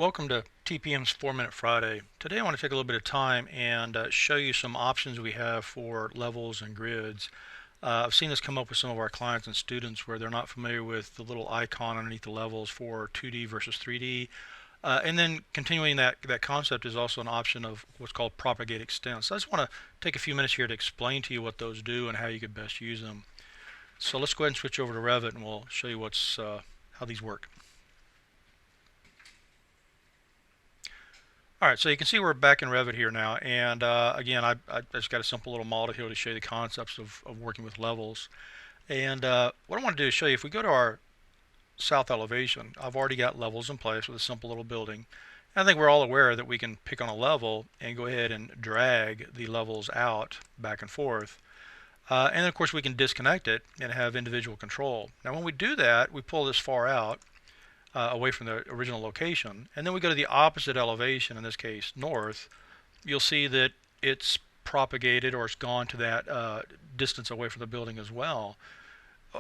Welcome to TPM's 4-Minute Friday. Today I want to take a little bit of time and show you some options we have for levels and grids. I've seen this come up with some of our clients and students where they're not familiar with the little icon underneath the levels for 2D versus 3D. And then continuing that concept is also an option of what's called Propagate Extents. So I just want to take a few minutes here to explain to you what those do and how you could best use them. So let's go ahead and switch over to Revit and we'll show you how these work. Alright, so you can see we're back in Revit here now, and again, I just got a simple little model here to show you the concepts of working with levels. And what I want to do is show you, if we go to our south elevation, I've already got levels in place with a simple little building. And I think we're all aware that we can pick on a level and go ahead and drag the levels out back and forth. And then of course we can disconnect it and have individual control. Now when we do that, we pull this far out, away from the original location, and then we go to the opposite elevation, in this case north. You'll see that it's propagated, or it's gone to that distance away from the building as well.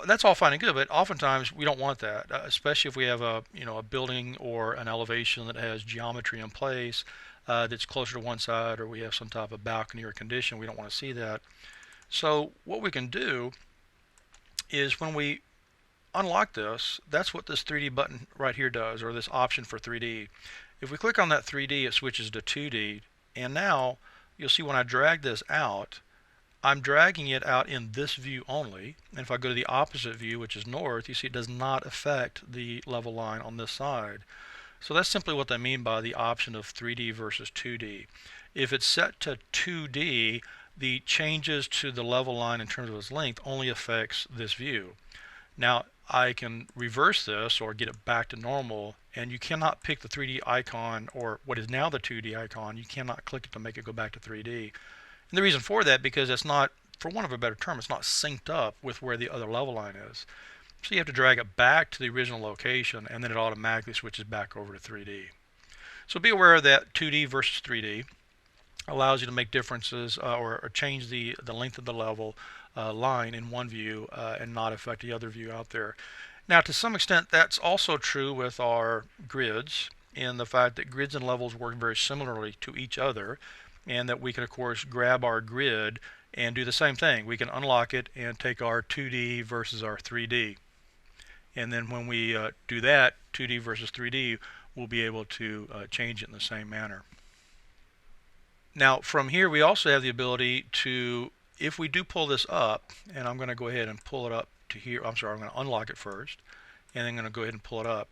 That's all fine and good, but oftentimes we don't want that, especially if we have a building or an elevation that has geometry in place that's closer to one side, or we have some type of balcony or condition. We don't want to see that. So what we can do is, when we unlock this, that's what this 3D button right here does, or this option for 3D. If we click on that 3D, it switches to 2D, and now you'll see when I drag this out, I'm dragging it out in this view only. And if I go to the opposite view, which is north, you see it does not affect the level line on this side. So that's simply what they mean by the option of 3D versus 2D. If it's set to 2D, the changes to the level line in terms of its length only affects this view. Now I can reverse this or get it back to normal, and you cannot pick the 3D icon, or what is now the 2D icon. You cannot click it to make it go back to 3D. And the reason for that, because it's not, for want of a better term, it's not synced up with where the other level line is. So you have to drag it back to the original location, and then it automatically switches back over to 3D. So be aware that 2D versus 3D allows you to make differences or change the length of the level line in one view and not affect the other view out there. Now, to some extent, that's also true with our grids, in the fact that grids and levels work very similarly to each other, and that we can, of course, grab our grid and do the same thing. We can unlock it and take our 2D versus our 3D. And then when we do that, 2D versus 3D, we'll be able to change it in the same manner. Now from here we also have the ability to, if we do pull this up, and I'm going to go ahead and pull it up to here, I'm going to unlock it first, and then I'm going to go ahead and pull it up.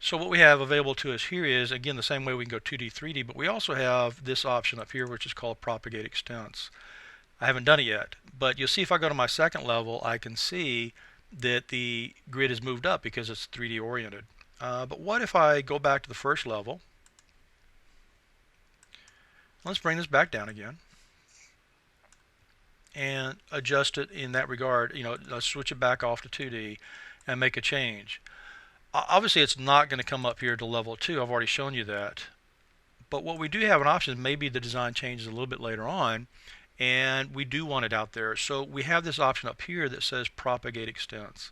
So what we have available to us here is, again, the same way we can go 2D, 3D, but we also have this option up here, which is called Propagate Extents. I haven't done it yet, but you'll see if I go to my second level, I can see that the grid is moved up because it's 3D oriented. But what if I go back to the first level? Let's bring this back down again and adjust it in that regard. Let's switch it back off to 2D and make a change. Obviously it's not going to come up here to level 2. I've already shown you that. But what we do have an option is, maybe the design changes a little bit later on and we do want it out there. So we have this option up here that says Propagate Extents.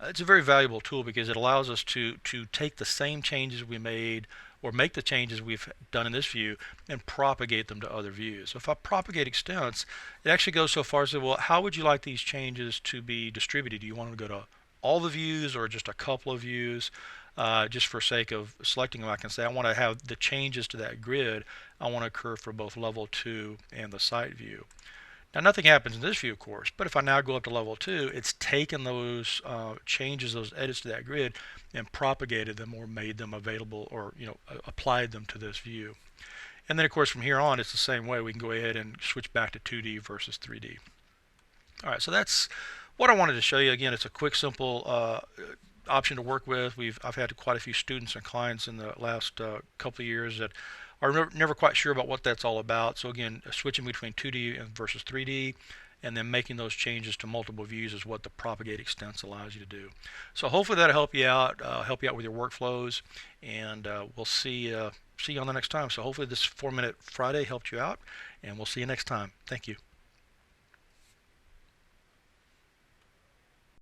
It's a very valuable tool because it allows us to take the same changes we made, or make the changes we've done in this view, and propagate them to other views. So if I propagate extents, it actually goes so far as to say, well, how would you like these changes to be distributed? Do you want them to go to all the views or just a couple of views? Just for sake of selecting them, I can say I want to have the changes to that grid, I want to occur for both level 2 and the site view. Now nothing happens in this view, of course, but if I now go up to level 2, it's taken those changes, those edits to that grid, and propagated them, or made them available, or applied them to this view. And then of course from here on it's the same way. We can go ahead and switch back to 2D versus 3D. Alright, so that's what I wanted to show you. Again, it's a quick, simple option to work with. I've had quite a few students and clients in the last couple of years that are never quite sure about what that's all about. So again, switching between 2D versus 3D, and then making those changes to multiple views is what the Propagate Extents allows you to do. So hopefully that'll help you out with your workflows, and we'll see you on the next time. So hopefully this 4-Minute Friday helped you out, and we'll see you next time. Thank you.